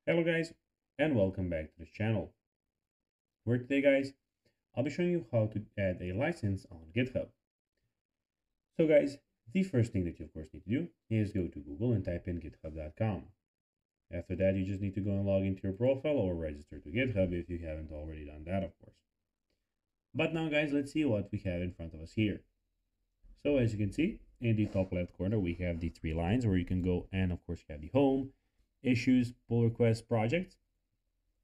Hello guys, and welcome back to this channel, where today guys, I'll be showing you how to add a license on GitHub. So guys, the first thing that you of course need to do is go to Google and type in github.com. After that, you just need to go and log into your profile or register to GitHub if you haven't already done that, of course. But now guys, let's see what we have in front of us here. So as you can see, in the top left corner, we have the three lines where you can go and of course you have the home, issues, pull requests, projects.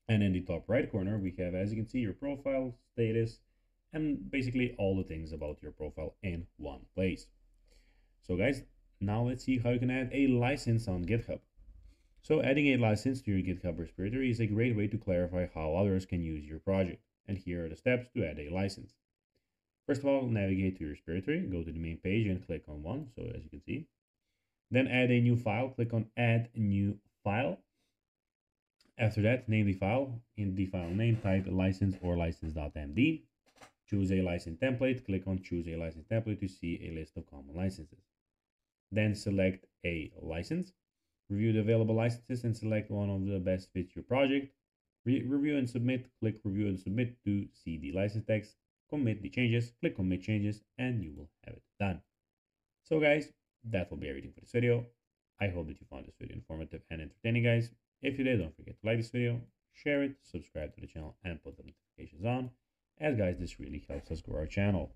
And in the top right corner, we have, as you can see, your profile, status, and basically all the things about your profile in one place. So guys, now let's see how you can add a license on GitHub. So adding a license to your GitHub repository is a great way to clarify how others can use your project. And here are the steps to add a license. First of all, navigate to your repository, go to the main page and click on one, so as you can see. Then add a new file, click on add new file. After that, name the file. In the file name, type license or license.md. Choose a license template. Click on choose a license template to see a list of common licenses. Then select a license. Review the available licenses and select one of the best fits your project. Review and submit. Click review and submit to see the license text. Commit the changes. Click commit changes and you will have it done. So guys, that will be everything for this video. I hope that you found this video informative and entertaining, guys. If you did, don't forget to like this video, share it, subscribe to the channel, and put the notifications on, as guys, this really helps us grow our channel.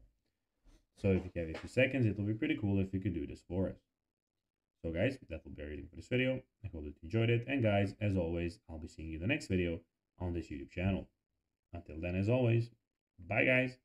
So if you have a few seconds, it will be pretty cool if you could do this for us. So guys, that will be everything for this video. I hope that you enjoyed it, and guys, as always, I'll be seeing you in the next video on this YouTube channel. Until then, as always, bye guys.